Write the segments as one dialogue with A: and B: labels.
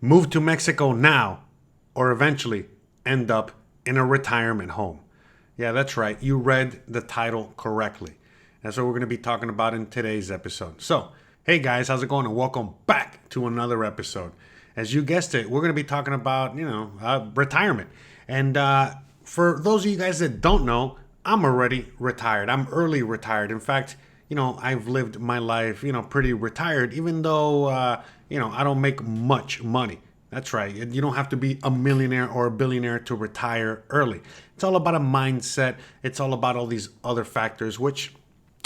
A: Move to Mexico now or eventually end up in a retirement home. Yeah, that's right. You read the title correctly. That's what we're going to be talking about in today's episode. So, hey guys, how's it going? And welcome back to another episode. As you guessed it, we're going to be talking about, retirement. And for those of you guys that don't know, I'm already retired. I'm early retired. In fact, I've lived my life, pretty retired, even though, I don't make much money. That's right. You don't have to be a millionaire or a billionaire to retire early. It's all about a mindset. It's all about all these other factors, which,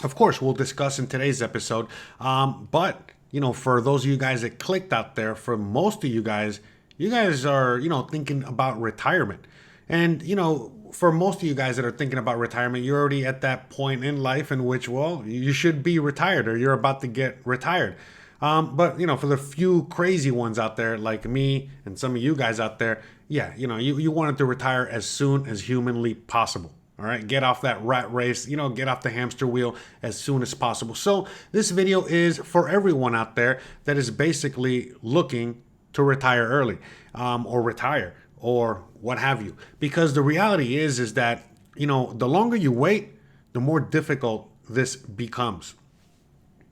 A: of course, we'll discuss in today's episode. But, for those of you guys that clicked out there, for most of you guys are, thinking about retirement. And, for most of you guys that are thinking about retirement, you're already at that point in life in which, well, you should be retired or you're about to get retired. But, for the few crazy ones out there like me and some of you guys out there, yeah, you wanted to retire as soon as humanly possible. All right, get off that rat race, get off the hamster wheel as soon as possible. So this video is for everyone out there that is basically looking to retire early or retire or what have you. Because the reality is that, the longer you wait, the more difficult this becomes.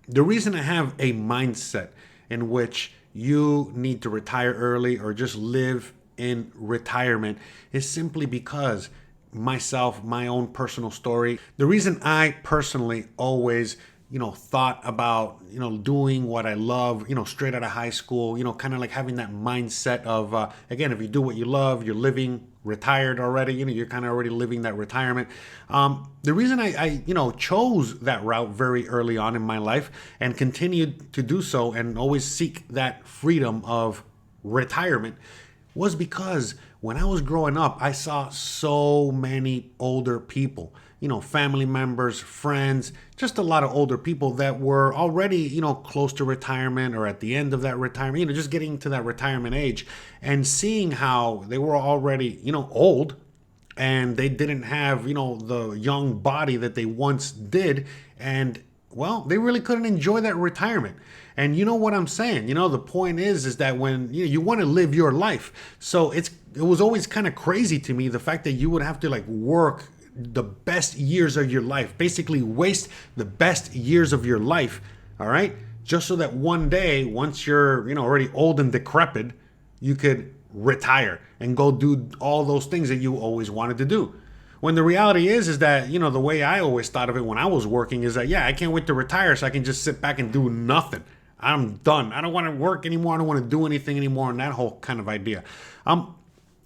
A: The reason I have a mindset in which you need to retire early or just live in retirement is simply because myself, my own personal story. The reason I personally always, thought about, doing what I love, straight out of high school, kind of like having that mindset of, again, if you do what you love, you're living retired already, you're kind of already living that retirement. The reason I chose that route very early on in my life and continued to do so and always seek that freedom of retirement was because when I was growing up, I saw so many older people, family members, friends, just a lot of older people that were already, close to retirement or at the end of that retirement, just getting to that retirement age and seeing how they were already, old and they didn't have, the young body that they once did. And well, they really couldn't enjoy that retirement. And you know what I'm saying? The point is that when you want to live your life. So it was always kind of crazy to me, the fact that you would have to work the best years of your life, basically waste the best years of your life. All right. Just so that one day, once you're, already old and decrepit, you could retire and go do all those things that you always wanted to do. When the reality is that, the way I always thought of it when I was working is that, yeah, I can't wait to retire so I can just sit back and do nothing. I'm done. I don't want to work anymore. I don't want to do anything anymore. And that whole kind of idea.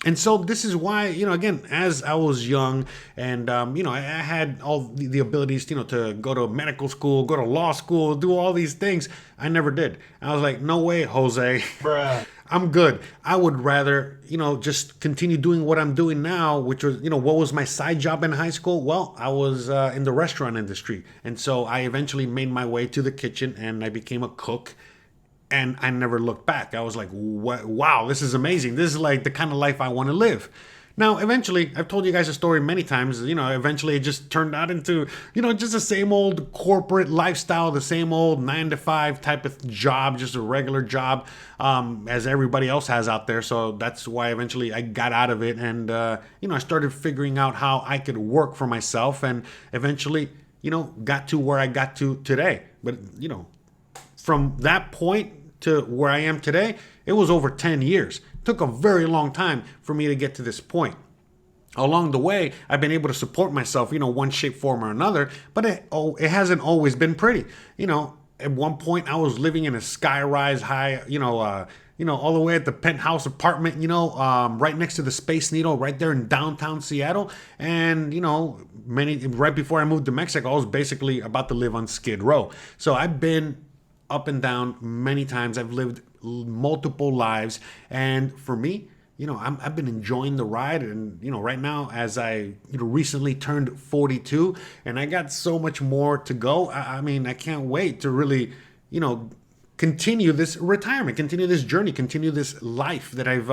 A: And so this is why, again, as I was young and, I had all the abilities, to go to medical school, go to law school, do all these things. I never did. I was like, no way, Jose. Bruh. I'm good. I would rather, just continue doing what I'm doing now, which was, what was my side job in high school? Well, I was in the restaurant industry. And so I eventually made my way to the kitchen and I became a cook. And I never looked back. I was like, wow, this is amazing. This is like the kind of life I want to live. Now, eventually, I've told you guys a story many times, eventually it just turned out into, just the same old corporate lifestyle, the same old 9-to-5 type of job, just a regular job, as everybody else has out there. So that's why eventually I got out of it. And, I started figuring out how I could work for myself and eventually, got to where I got to today. But, from that point to where I am today, it was over 10 years. It took a very long time for me to get to this point. Along the way, I've been able to support myself, one shape, form, or another, but it hasn't always been pretty. At one point I was living in a sky-rise high, all the way at the penthouse apartment, right next to the Space Needle, right there in downtown Seattle. And, right before I moved to Mexico, I was basically about to live on Skid Row. So I've been up and down many times. I've lived multiple lives. And for me, I've been enjoying the ride. And, right now, as I recently turned 42 and I got so much more to go. I can't wait to really, continue this retirement, continue this journey, continue this life that I've,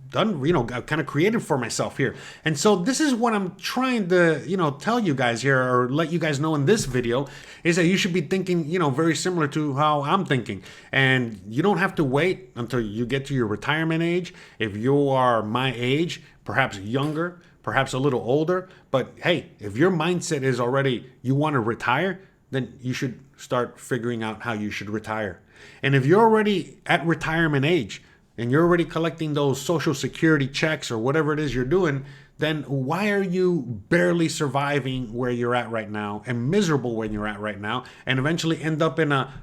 A: done, I've kind of created for myself here. And so this is what I'm trying to, tell you guys here, or let you guys know in this video, is that you should be thinking, very similar to how I'm thinking. And you don't have to wait until you get to your retirement age. If you are my age, perhaps younger, perhaps a little older, but hey, if your mindset is already you want to retire, then you should start figuring out how you should retire. And if you're already at retirement age and you're already collecting those social security checks or whatever it is you're doing, then why are you barely surviving where you're at right now and miserable when you're at right now, and eventually end up in a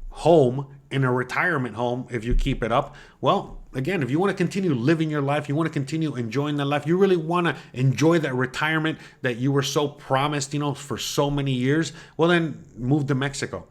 A: home, in a retirement home if you keep it up? Well, again, if you want to continue living your life, you want to continue enjoying that life, you really want to enjoy that retirement that you were so promised, for so many years, well, then move to Mexico.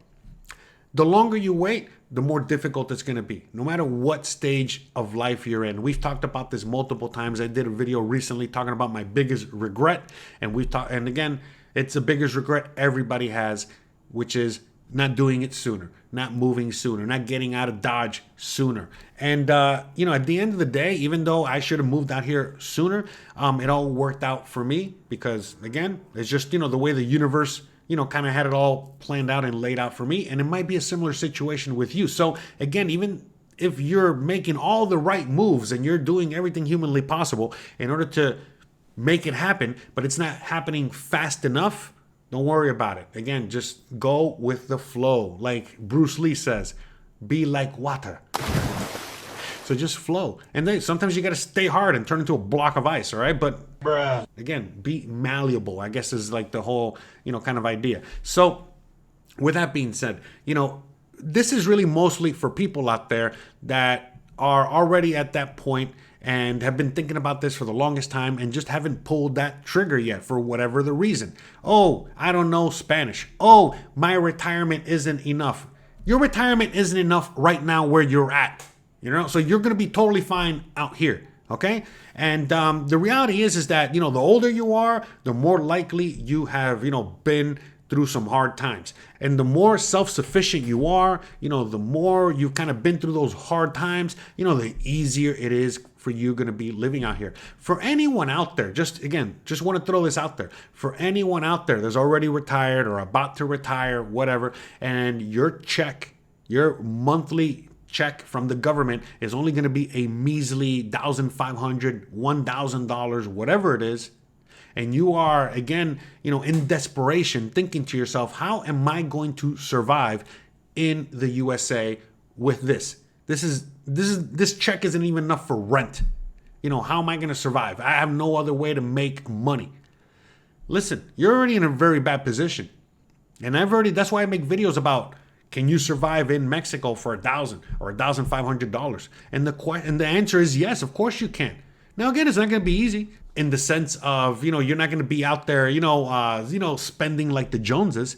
A: The longer you wait, the more difficult it's going to be, no matter what stage of life you're in. We've talked about this multiple times. I did a video recently talking about my biggest regret, and again, it's the biggest regret everybody has, which is not doing it sooner, not moving sooner, not getting out of Dodge sooner. And, at the end of the day, even though I should have moved out here sooner, it all worked out for me because, again, it's just, the way the universe, kind of had it all planned out and laid out for me. And it might be a similar situation with you. So, again, even if you're making all the right moves and you're doing everything humanly possible in order to make it happen, but it's not happening fast enough, don't worry about it. Again, just go with the flow. Like Bruce Lee says, be like water. So just flow. And then sometimes you got to stay hard and turn into a block of ice, all right? But again, be malleable, I guess, is like the whole, kind of idea. So with that being said, this is really mostly for people out there that are already at that point and have been thinking about this for the longest time and just haven't pulled that trigger yet for whatever the reason. Oh, I don't know Spanish. Oh, my retirement isn't enough. Your retirement isn't enough right now where you're at, so you're going to be totally fine out here. Okay. And the reality is that, the older you are, the more likely you have, been through some hard times. And the more self-sufficient you are, the more you've kind of been through those hard times, the easier it is for you going to be living out here. For anyone out there, just want to throw this out there. For anyone out there that's already retired or about to retire, whatever, and your monthly check from the government is only going to be a measly $1,500, $1,000, whatever it is, and you are, again, in desperation, thinking to yourself, how am I going to survive in the USA with this? This check isn't even enough for rent. How am I going to survive? I have no other way to make money. Listen, you're already in a very bad position. And that's why I make videos about, can you survive in Mexico for $1,000 or $1,500? And the answer is yes, of course you can. Now, again, it's not going to be easy in the sense of, you're not going to be out there, spending like the Joneses,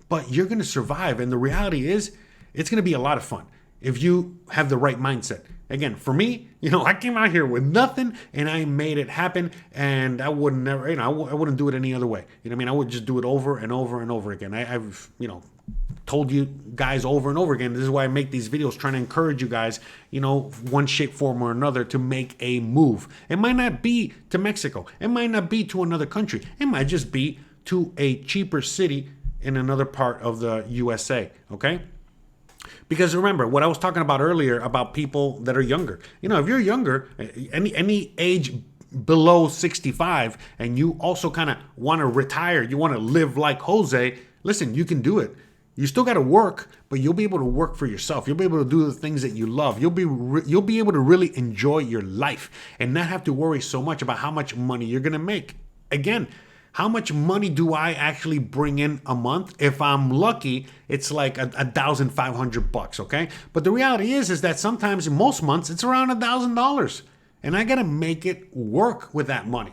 A: but you're going to survive. And the reality is it's going to be a lot of fun if you have the right mindset. Again, for me, I came out here with nothing and I made it happen, and I would never, I wouldn't do it any other way. I would just do it over and over and over again. I've told you guys over and over again, this is why I make these videos, trying to encourage you guys, one shape, form, or another, to make a move. It might not be to Mexico. It might not be to another country. It might just be to a cheaper city in another part of the USA, okay? Because remember what I was talking about earlier about people that are younger. If you're younger, any age below 65, and you also kind of want to retire, you want to live like Jose, listen, you can do it. You still got to work, but you'll be able to work for yourself. You'll be able to do the things that you love. You'll be able to really enjoy your life and not have to worry so much about how much money you're going to make. Again, how much money do I actually bring in a month? If I'm lucky, it's like $1,500, okay? But the reality is that sometimes, in most months, it's around $1,000. And I got to make it work with that money,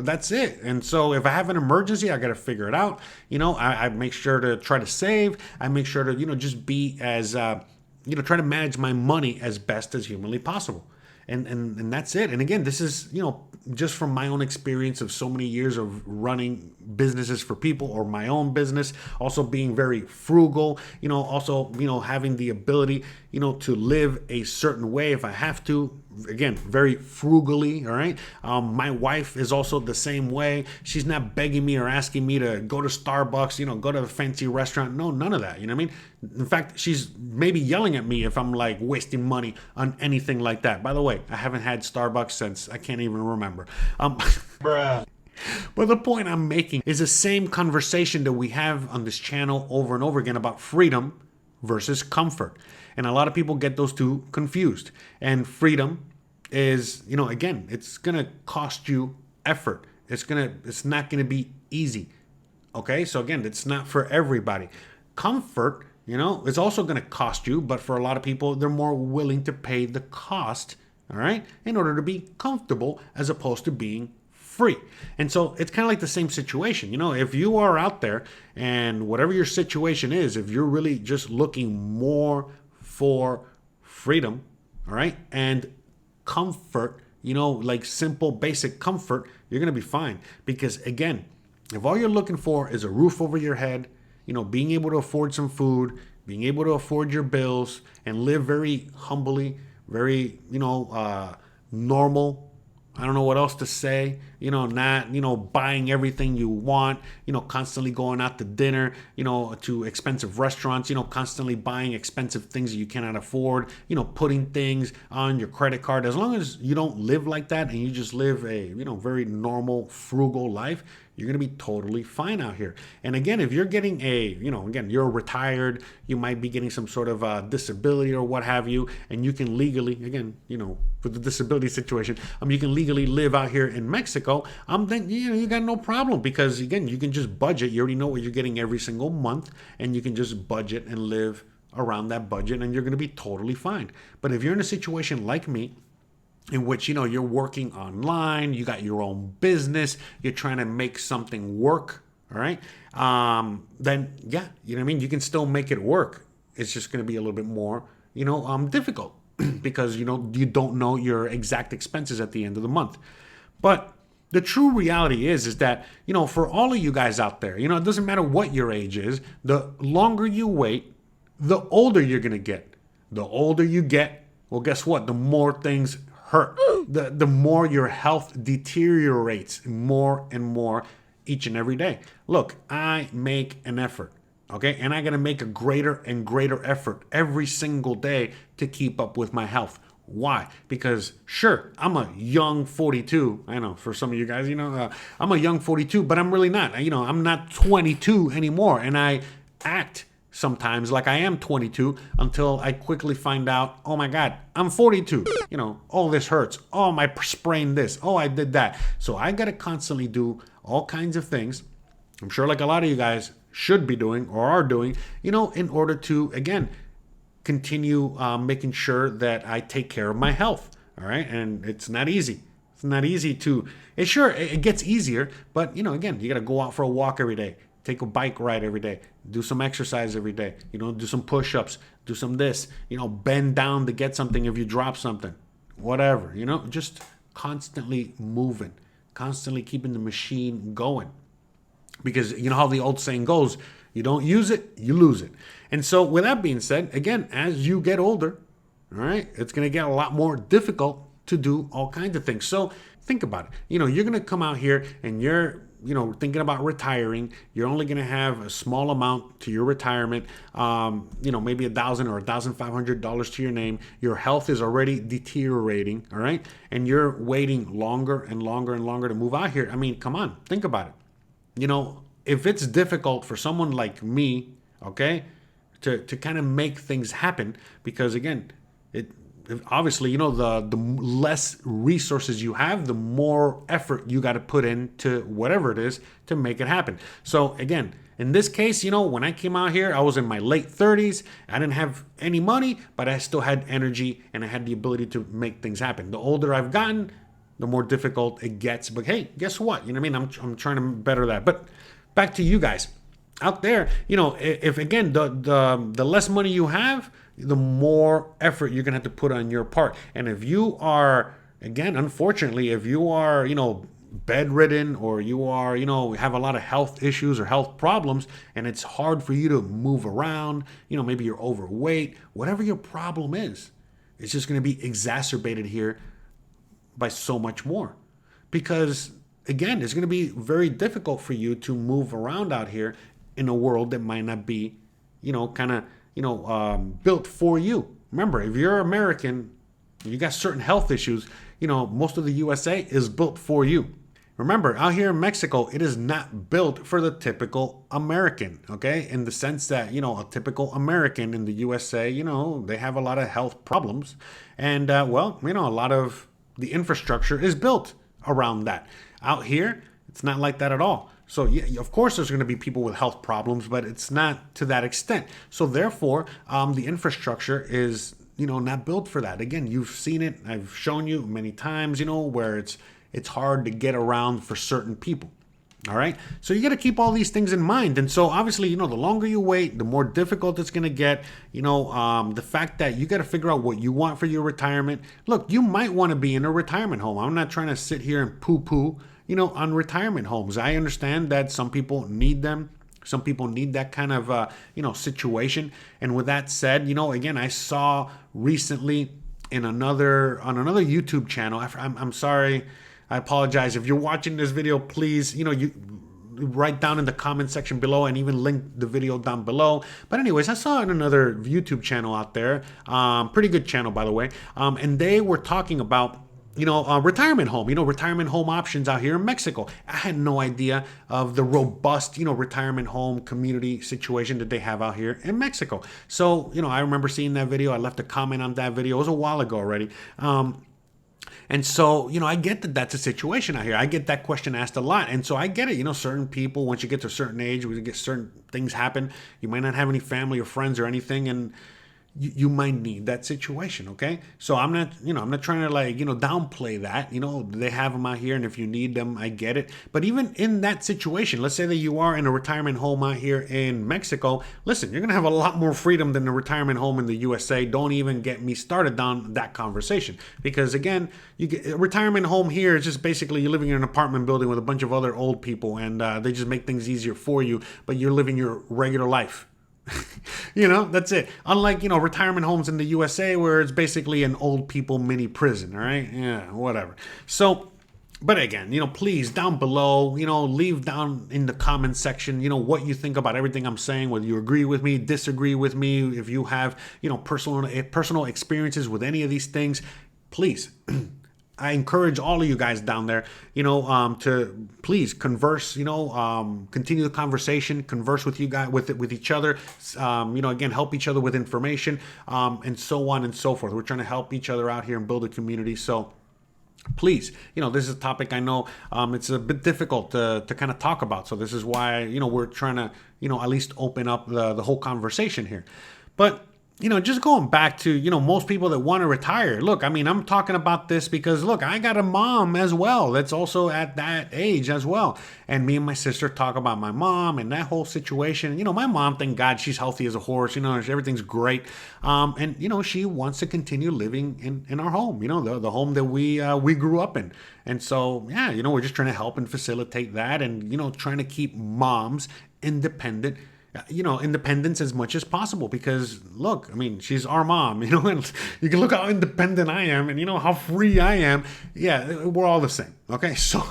A: that's it. And so if I have an emergency, I got to figure it out. I make sure to try to save. I make sure to, just be as, try to manage my money as best as humanly possible. And that's it. And again, this is, just from my own experience of so many years of running businesses for people, or my own business, also being very frugal, also, having the ability, to live a certain way if I have to, again, very frugally, all right? My wife is also the same way. She's not begging me or asking me to go to Starbucks, go to a fancy restaurant. No, none of that, you know what I mean? In fact, she's maybe yelling at me if I'm like wasting money on anything like that. By the way, I haven't had Starbucks since I can't even remember.
B: Bruh.
A: But the point I'm making is the same conversation that we have on this channel over and over again about freedom versus comfort. And a lot of people get those two confused. And freedom is, again, it's going to cost you effort. It's not going to be easy. Okay? So again, it's not for everybody. Comfort, it's also going to cost you, but for a lot of people, they're more willing to pay the cost, all right, in order to be comfortable as opposed to being free. And so it's kind of like the same situation. If you are out there and whatever your situation is, if you're really just looking more for freedom, all right, and comfort, like simple, basic comfort, you're going to be fine. Because again, if all you're looking for is a roof over your head, being able to afford some food, being able to afford your bills and live very humbly, very, normal. I don't know what else to say, not, buying everything you want, constantly going out to dinner, to expensive restaurants, constantly buying expensive things that you cannot afford, putting things on your credit card. As long as you don't live like that and you just live a, very normal, frugal life, you're going to be totally fine out here. And again, if you're getting again, you're retired, you might be getting some sort of disability or what have you, and you can legally, again, for the disability situation, you can legally live out here in Mexico, then, you got no problem because, again, you can just budget. You already know what you're getting every single month, and you can just budget and live around that budget, and you're going to be totally fine. But if you're in a situation like me, in which, you're working online, you got your own business, you're trying to make something work, all right? Then, yeah, you know what I mean? You can still make it work. It's just going to be a little bit more, difficult because, you don't know your exact expenses at the end of the month. But the true reality is that, for all of you guys out there, it doesn't matter what your age is, the longer you wait, the older you're going to get. The older you get, well, guess what? The more things hurt, the more your health deteriorates more and more each and every day. Look, I make an effort, okay? And I got to make a greater and greater effort every single day to keep up with my health. Why? Because sure, I'm a young 42. I know for some of you guys, I'm a young 42, but I'm really not. I'm not 22 anymore. And I act sometimes like I am 22 until I quickly find out, oh my God, I'm 42. Oh, this hurts. Oh, I sprained this. Oh, I did that. So I got to constantly do all kinds of things. I'm sure like a lot of you guys should be doing or are doing, in order to, again, continue making sure that I take care of my health. All right. And it's not easy. It's not easy it gets easier, but again, you got to go out for a walk every day. Take a bike ride every day. Do some exercise every day. Do some push-ups. Do some this. Bend down to get something if you drop something. Whatever. Just constantly moving. Constantly keeping the machine going. Because you know how the old saying goes, you don't use it, you lose it. And so with that being said, again, as you get older, all right, it's going to get a lot more difficult to do all kinds of things. So think about it. You're going to come out here and you're thinking about retiring. You're only going to have a small amount to your retirement, maybe $1,000 or $1,500 to your name. Your health is already deteriorating, all right? And you're waiting longer and longer and longer to move out here. I mean, come on, think about it. If it's difficult for someone like me, okay, to kind of make things happen, because again, obviously, the less resources you have, the more effort you got to put into whatever it is to make it happen. So again, in this case, when I came out here, I was in my late 30s. I didn't have any money, but I still had energy and I had the ability to make things happen. The older I've gotten, the more difficult it gets. But hey, guess what? You know what I mean? I'm trying to better that. But back to you guys out there, if again, the less money you have, the more effort you're going to have to put on your part. And if you are, again, unfortunately, if you are, bedridden or you are, have a lot of health issues or health problems and it's hard for you to move around, maybe you're overweight, whatever your problem is, it's just going to be exacerbated here by so much more. Because again, it's going to be very difficult for you to move around out here in a world that might not be, built for you. Remember, if you're American, you got certain health issues, most of the USA is built for you. Remember, out here in Mexico, it is not built for the typical American, okay? In the sense that, a typical American in the USA, they have a lot of health problems. And, a lot of the infrastructure is built around that. Out here, it's not like that at all. So, yeah, of course, there's going to be people with health problems, but it's not to that extent. So, therefore, the infrastructure is, not built for that. Again, you've seen it. I've shown you many times, where it's hard to get around for certain people. All right. So you got to keep all these things in mind. And so obviously, the longer you wait, the more difficult it's going to get. The fact that you got to figure out what you want for your retirement. Look, you might want to be in a retirement home. I'm not trying to sit here and poo-poo, on retirement homes. I understand that some people need them. Some people need that kind of, situation. And with that said, again, I saw recently on another YouTube channel. I'm sorry. I apologize. If you're watching this video, please, you write down in the comment section below and even link the video down below. But anyways, I saw in another YouTube channel out there, pretty good channel, by the way. And they were talking about, retirement home, retirement home options out here in Mexico. I had no idea of the robust, retirement home community situation that they have out here in Mexico. So, I remember seeing that video. I left a comment on that video. It was a while ago already. And so, I get that that's a situation out here. I get that question asked a lot. And so I get it. Certain people, once you get to a certain age, we get certain things happen. You might not have any family or friends or anything. And you might need that situation, okay? So I'm not trying to downplay that. They have them out here, and if you need them, I get it. But even in that situation, let's say that you are in a retirement home out here in Mexico. Listen, you're gonna have a lot more freedom than a retirement home in the USA. Don't even get me started down that conversation, because again, you get a retirement home here is just basically you're living in an apartment building with a bunch of other old people, and they just make things easier for you, but you're living your regular life. That's it. Unlike, retirement homes in the USA where it's basically an old people mini prison, all right? Yeah, whatever. So, but again, please down below, leave down in the comment section, what you think about everything I'm saying, whether you agree with me, disagree with me, if you have, personal experiences with any of these things, please. I encourage all of you guys down there, to please converse, continue the conversation, converse with you guys, with each other, again, help each other with information, and so on and so forth. We're trying to help each other out here and build a community. So please, this is a topic I know it's a bit difficult to kind of talk about. So this is why, we're trying to, at least open up the whole conversation here. But just going back to, most people that want to retire. Look, I'm talking about this because, look, I got a mom as well that's also at that age as well. And me and my sister talk about my mom and that whole situation. My mom, thank God, she's healthy as a horse. Everything's great. And, she wants to continue living in our home, the home that we grew up in. And so, yeah, we're just trying to help and facilitate that and, trying to keep moms independent. Independence as much as possible, because look, she's our mom, and you can look how independent I am and how free I am. Yeah, we're all the same. Okay. So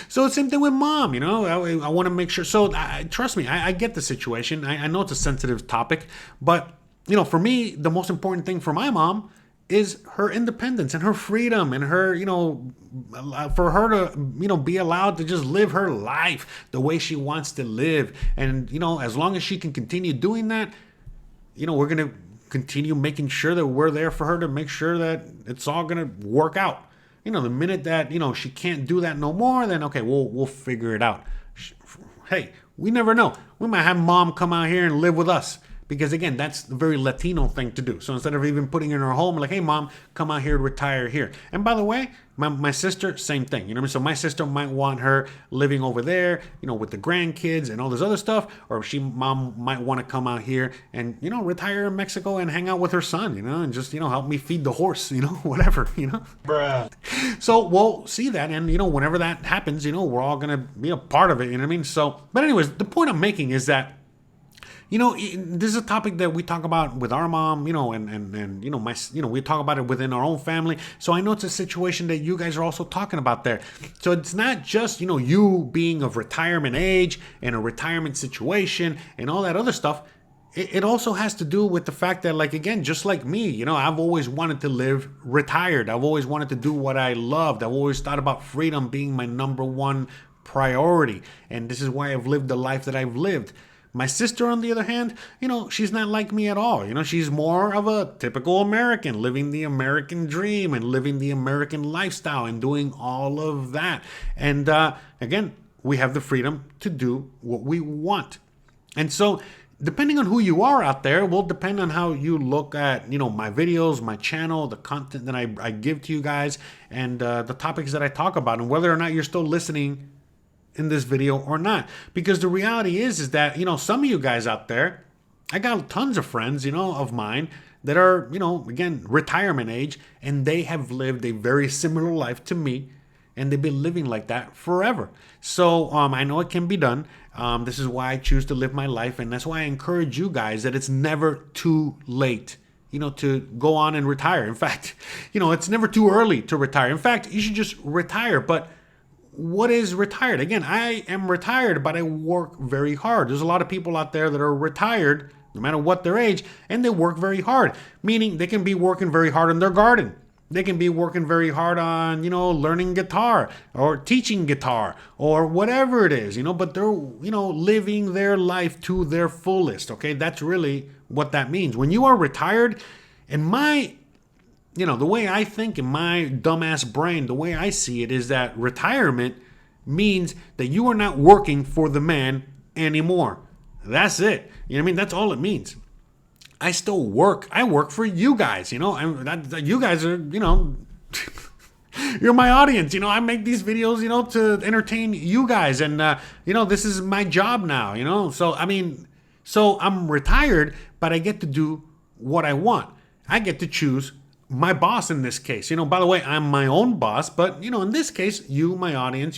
A: same thing with mom, I want to make sure. So trust me, I get the situation. I know it's a sensitive topic, but for me, the most important thing for my mom is her independence and her freedom and her, for her to, be allowed to just live her life the way she wants to live. And, as long as she can continue doing that, we're going to continue making sure that we're there for her to make sure that it's all going to work out. The minute that, she can't do that no more, then, okay, we'll figure it out. Hey, we never know. We might have mom come out here and live with us. Because again, that's a very Latino thing to do. So instead of even putting her in her home, like, hey, mom, come out here, retire here. And by the way, my sister, same thing. So my sister might want her living over there, with the grandkids and all this other stuff. Or mom might want to come out here and, retire in Mexico and hang out with her son, and just, help me feed the horse, whatever,
B: Bruh.
A: So we'll see that. And, whenever that happens, we're all going to be a part of it. So, but anyways, the point I'm making is that, this is a topic that we talk about with our mom, and we talk about it within our own family. So I know it's a situation that you guys are also talking about there. So it's not just, you being of retirement age and a retirement situation and all that other stuff. It also has to do with the fact that, like, again, just like me, I've always wanted to live retired. I've always wanted to do what I loved. I've always thought about freedom being my number one priority. And this is why I've lived the life that I've lived. My sister, on the other hand, she's not like me at all. She's more of a typical American, living the American dream and living the American lifestyle and doing all of that. And again, we have the freedom to do what we want. And so, depending on who you are out there, will depend on how you look at, my videos, my channel, the content that I give to you guys, and the topics that I talk about, and whether or not you're still listening in this video or not. Because the reality is that, some of you guys out there, I got tons of friends, of mine that are, again, retirement age, and they have lived a very similar life to me, and they've been living like that forever. So I know it can be done. This is why I choose to live my life, and that's why I encourage you guys that it's never too late, to go on and retire. In fact, it's never too early to retire. In fact, you should just retire. But what is retired? Again, I am retired, but I work very hard. There's a lot of people out there that are retired, no matter what their age, and they work very hard, meaning they can be working very hard in their garden. They can be working very hard on, learning guitar or teaching guitar or whatever it is, but they're, living their life to their fullest. Okay. That's really what that means. When you are retired, in my, the way I think, in my dumbass brain, the way I see it is that retirement means that you are not working for the man anymore. That's it. That's all it means. I still work. I work for you guys, you guys are, you're my audience. I make these videos, to entertain you guys. And, this is my job now, So, so I'm retired, but I get to do what I want. I get to choose my boss in this case. By the way, I'm my own boss, but, in this case, you, my audience,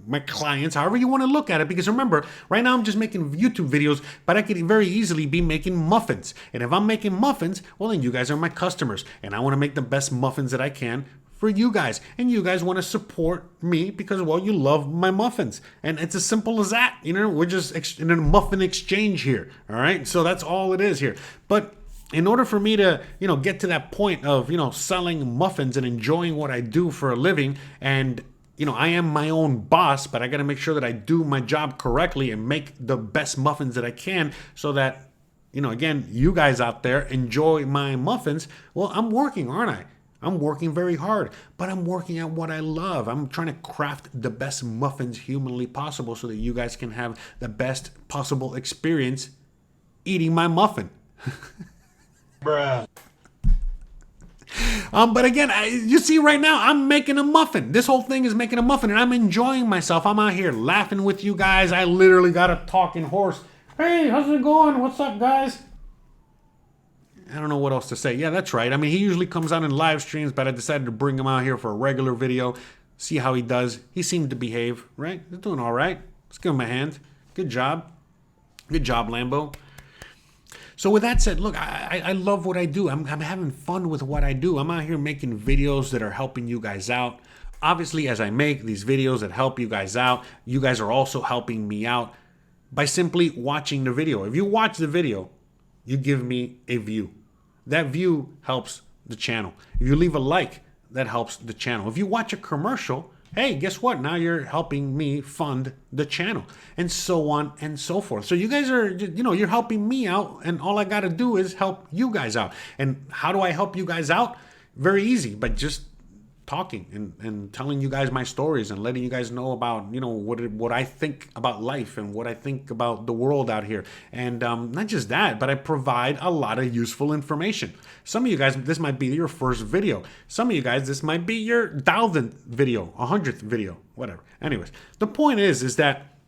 A: my clients, however you want to look at it. Because remember, right now I'm just making YouTube videos, but I could very easily be making muffins. And if I'm making muffins, well, then you guys are my customers. And I want to make the best muffins that I can for you guys. And you guys want to support me because, well, you love my muffins. And it's as simple as that. We're just in a muffin exchange here. All right. So that's all it is here. But in order for me to, get to that point of, selling muffins and enjoying what I do for a living, and I am my own boss, but I got to make sure that I do my job correctly and make the best muffins that I can so that, again, you guys out there enjoy my muffins. Well, I'm working, aren't I? I'm working very hard, but I'm working at what I love. I'm trying to craft the best muffins humanly possible so that you guys can have the best possible experience eating my muffin. Bruh. But again, you see right now, I'm making a muffin. This whole thing is making a muffin, and I'm enjoying myself. I'm out here laughing with you guys. I literally got a talking horse. Hey, how's it going? What's up, guys? I don't know what else to say. Yeah, that's right. He usually comes out in live streams, but I decided to bring him out here for a regular video. See how he does. He seemed to behave, right? He's doing all right. Let's give him a hand. Good job. Good job, Lambo. So with that said, look, I love what I do. I'm having fun with what I do. I'm out here making videos that are helping you guys out. Obviously, as I make these videos that help you guys out, you guys are also helping me out by simply watching the video. If you watch the video, you give me a view. That view helps the channel. If you leave a like, that helps the channel. If you watch a commercial, hey, guess what? Now you're helping me fund the channel, and so on and so forth. So you guys are, you're helping me out, and all I got to do is help you guys out. And how do I help you guys out? Very easy, but just talking and telling you guys my stories and letting you guys know about, what I think about life and what I think about the world out here. And not just that, but I provide a lot of useful information. Some of you guys, this might be your first video. Some of you guys, this might be your 1,000th video, 100th video, whatever. Anyways, the point is that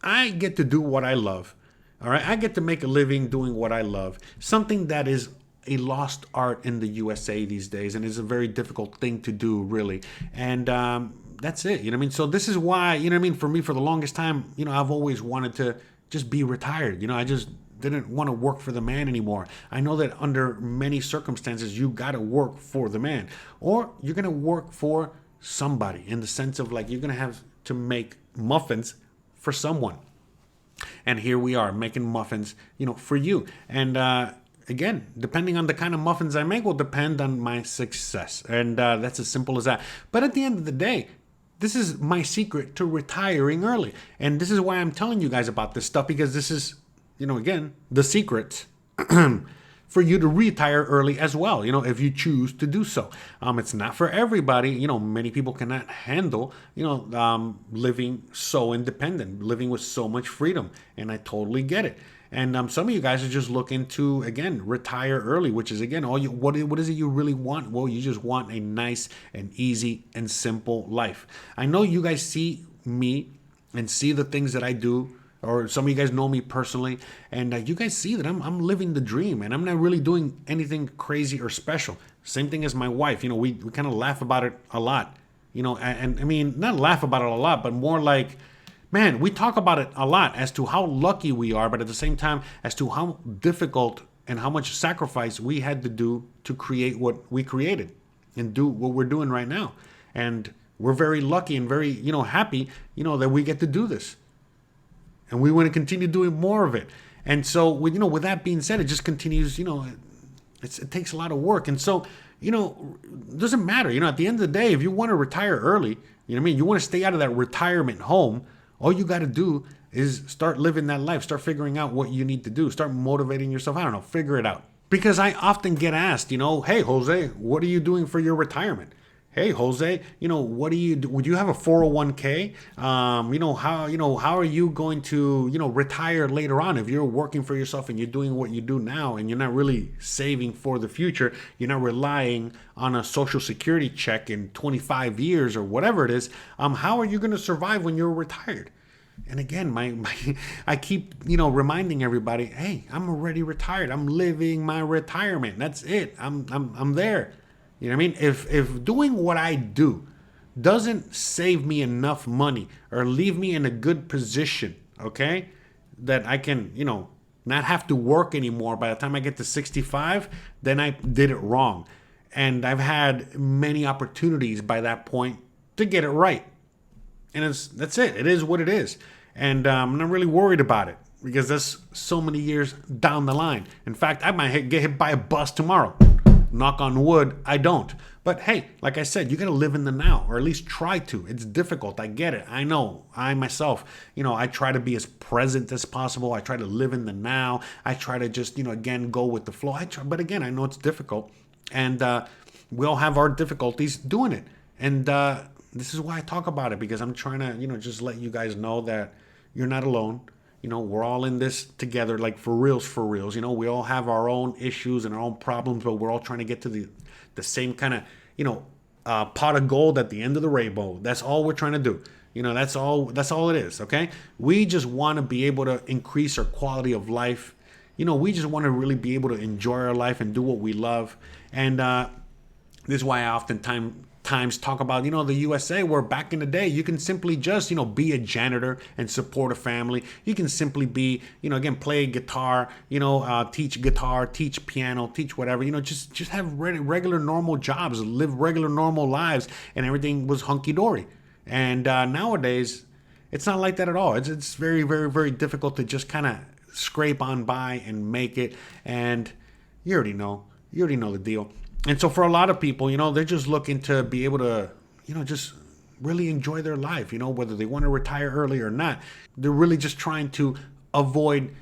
A: I get to do what I love. All right. I get to make a living doing what I love. Something that is a lost art in the USA these days, and it's a very difficult thing to do, really. And that's it. So this is why, for me, for the longest time, I've always wanted to just be retired. I just didn't want to work for the man anymore. I know that under many circumstances, you got to work for the man, or you're going to work for somebody, in the sense of like, you're going to have to make muffins for someone. And here we are making muffins, for you. And again, depending on the kind of muffins I make will depend on my success. And that's as simple as that. But at the end of the day, this is my secret to retiring early. And this is why I'm telling you guys about this stuff, because this is, again, the secret for you to retire early as well, if you choose to do so. It's not for everybody. Many people cannot handle, living so independent, living with so much freedom. And I totally get it. And some of you guys are just looking to, again, retire early, which is, again, what is it you really want? Well, you just want a nice and easy and simple life. I know you guys see me and see the things that I do, or some of you guys know me personally, and you guys see that I'm living the dream, and I'm not really doing anything crazy or special. Same thing as my wife. We kind of laugh about it a lot, and I mean, not laugh about it a lot, but more like, man, we talk about it a lot as to how lucky we are, but at the same time, as to how difficult and how much sacrifice we had to do to create what we created and do what we're doing right now. And we're very lucky and very, happy, that we get to do this. And we want to continue doing more of it. And so, with that being said, it just continues, it takes a lot of work. And so, it doesn't matter. At the end of the day, if you want to retire early, you want to stay out of that retirement home, all you got to do is start living that life. Start figuring out what you need to do. Start motivating yourself. I don't know, figure it out. Because I often get asked, hey, Jose, what are you doing for your retirement? Hey, Jose, what do you do? Would you have a 401k? How are you going to, retire later on if you're working for yourself and you're doing what you do now and you're not really saving for the future? You're not relying on a social security check in 25 years or whatever it is. How are you going to survive when you're retired? And again, I keep, reminding everybody, hey, I'm already retired. I'm living my retirement. That's it. I'm there. You know what I mean? If doing what I do doesn't save me enough money or leave me in a good position, okay, that I can, not have to work anymore by the time I get to 65, then I did it wrong. And I've had many opportunities by that point to get it right. And that's it. It is what it is. And I'm not really worried about it because that's so many years down the line. In fact, I might get hit by a bus tomorrow. Knock on wood, I don't. But hey, like I said, you got to live in the now, or at least try to. It's difficult. I get it. I know. I myself, I try to be as present as possible. I try to live in the now. I try to just, again, go with the flow. But again, I know it's difficult. And we all have our difficulties doing it. And this is why I talk about it, because I'm trying to, just let you guys know that you're not alone. We're all in this together, like for reals. We all have our own issues and our own problems, but we're all trying to get to the same kind of, pot of gold at the end of the rainbow. That's all we're trying to do. That's all it is. Okay. We just want to be able to increase our quality of life. We just want to really be able to enjoy our life and do what we love. And this is why I oftentimes talk about, the USA, where back in the day, you can simply just, be a janitor and support a family. You can simply be, again, play guitar, teach guitar, teach piano, teach whatever, just have regular normal jobs, live regular normal lives, and everything was hunky-dory. And nowadays, it's not like that at all. It's very, very, very difficult to just kind of scrape on by and make it. And you already know the deal. And so for a lot of people, they're just looking to be able to, just really enjoy their life, whether they want to retire early or not. They're really just trying to avoid,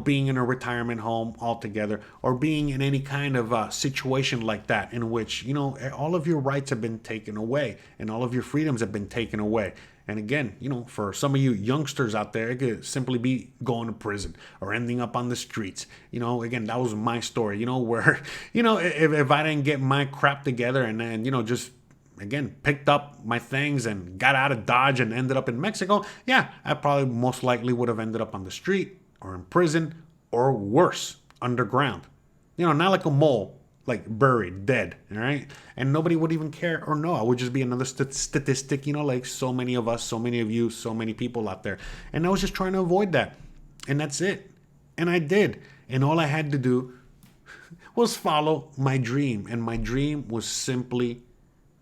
A: being in a retirement home altogether, or being in any kind of situation like that in which, all of your rights have been taken away and all of your freedoms have been taken away. And again, for some of you youngsters out there, it could simply be going to prison or ending up on the streets. Again, that was my story, where, if I didn't get my crap together and then, just, again, picked up my things and got out of Dodge and ended up in Mexico, yeah, I probably most likely would have ended up on the street or in prison or worse, underground. Not like a mole, like buried, dead, all right? And nobody would even care or know. I would just be another statistic, like so many of us, so many of you, so many people out there. And I was just trying to avoid that. And that's it. And I did. And all I had to do was follow my dream. And my dream was simply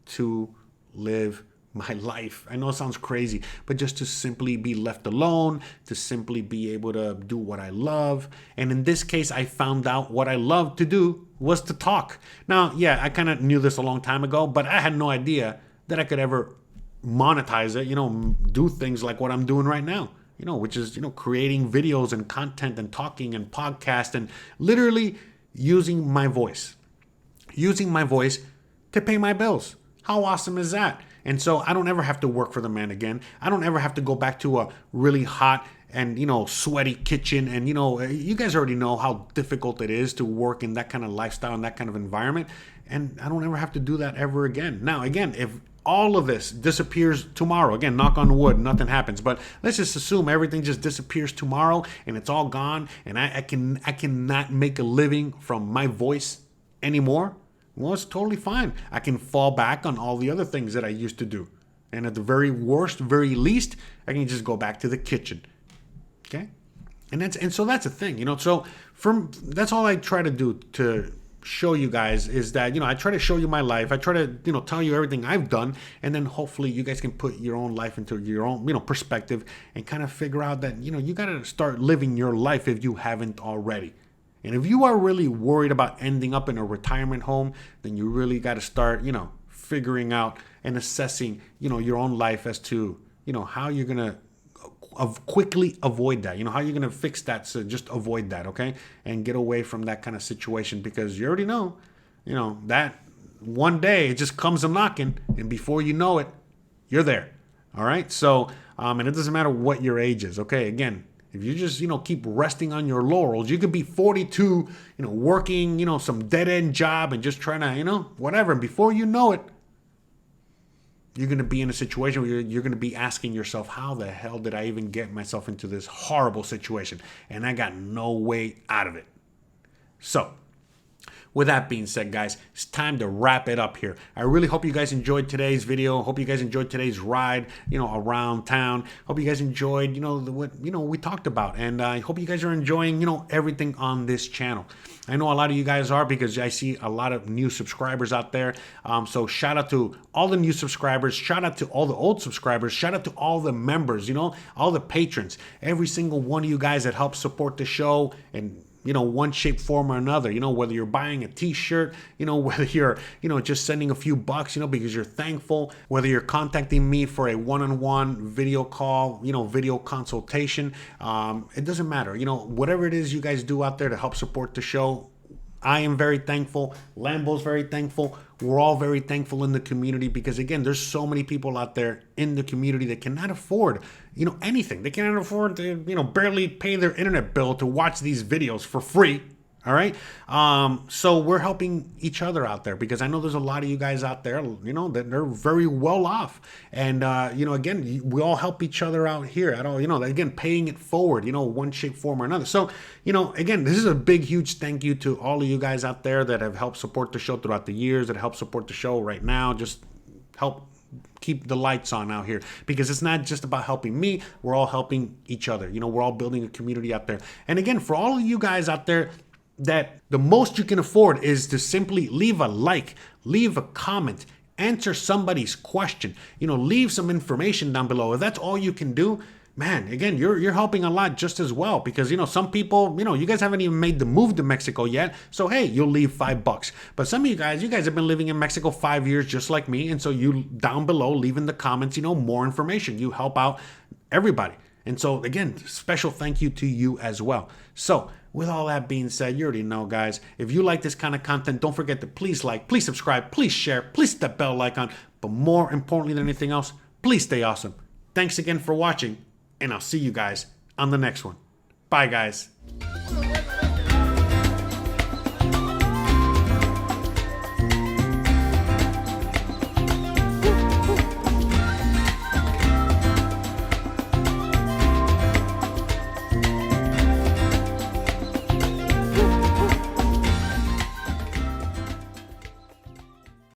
A: to live my life. I know it sounds crazy, but just to simply be left alone, to simply be able to do what I love. And in this case, I found out what I loved to do was to talk. Now, yeah, I kind of knew this a long time ago, but I had no idea that I could ever monetize it, do things like what I'm doing right now, which is, creating videos and content and talking and podcast and literally using my voice to pay my bills. How awesome is that? And so I don't ever have to work for the man again. I don't ever have to go back to a really hot and, sweaty kitchen. And, you guys already know how difficult it is to work in that kind of lifestyle and that kind of environment. And I don't ever have to do that ever again. Now, again, if all of this disappears tomorrow, again, knock on wood, nothing happens, but let's just assume everything just disappears tomorrow and it's all gone and I cannot make a living from my voice anymore. Well, it's totally fine. I can fall back on all the other things that I used to do. And at the very worst, very least, I can just go back to the kitchen. Okay? And so that's the thing, So that's all I try to do to show you guys is that, I try to show you my life. I try to, tell you everything I've done. And then hopefully you guys can put your own life into your own, perspective and kind of figure out that, you got to start living your life if you haven't already. And if you are really worried about ending up in a retirement home, then you really got to start, figuring out and assessing, your own life as to, how you're going to quickly avoid that, how you're going to fix that. So just avoid that. Okay. And get away from that kind of situation because you already know, that one day it just comes a knocking and before you know it, you're there. All right. So, and it doesn't matter what your age is. Okay. Again, if you just, keep resting on your laurels, you could be 42, working, some dead end job and just trying to, whatever. And before you know it, you're going to be in a situation where you're going to be asking yourself, how the hell did I even get myself into this horrible situation? And I got no way out of it. So, with that being said, guys, it's time to wrap it up here. I really hope you guys enjoyed today's video. Hope you guys enjoyed today's ride, around town. Hope you guys enjoyed, what we talked about. And I hope you guys are enjoying, everything on this channel. I know a lot of you guys are because I see a lot of new subscribers out there. So shout out to all the new subscribers. Shout out to all the old subscribers. Shout out to all the members, all the patrons. Every single one of you guys that help support the show and one shape, form, or another, whether you're buying a t-shirt, whether you're, just sending a few bucks, because you're thankful, whether you're contacting me for a one-on-one video call, video consultation, it doesn't matter, whatever it is you guys do out there to help support the show. I am very thankful. Lambo's very thankful. We're all very thankful in the community because, again, there's so many people out there in the community that cannot afford, anything. They cannot afford to, barely pay their internet bill to watch these videos for free. All right. So we're helping each other out there because I know there's a lot of you guys out there, that they're very well off. And, again, we all help each other out here at all, again, paying it forward, one shape, form or another. So, again, this is a big, huge thank you to all of you guys out there that have helped support the show throughout the years, that help support the show right now. Just help keep the lights on out here because it's not just about helping me. We're all helping each other. We're all building a community out there. And again, for all of you guys out there, that the most you can afford is to simply leave a like, leave a comment, answer somebody's question, leave some information down below. If that's all you can do, man, again, you're helping a lot just as well because, some people, you guys haven't even made the move to Mexico yet. So, hey, you'll leave $5. But some of you guys have been living in Mexico 5 years just like me. And so you down below, leave in the comments, more information. You help out everybody. And so, again, special thank you to you as well. So, with all that being said, you already know, guys, if you like this kind of content, don't forget to please like, please subscribe, please share, please hit that bell icon. But more importantly than anything else, please stay awesome. Thanks again for watching, and I'll see you guys on the next one. Bye, guys.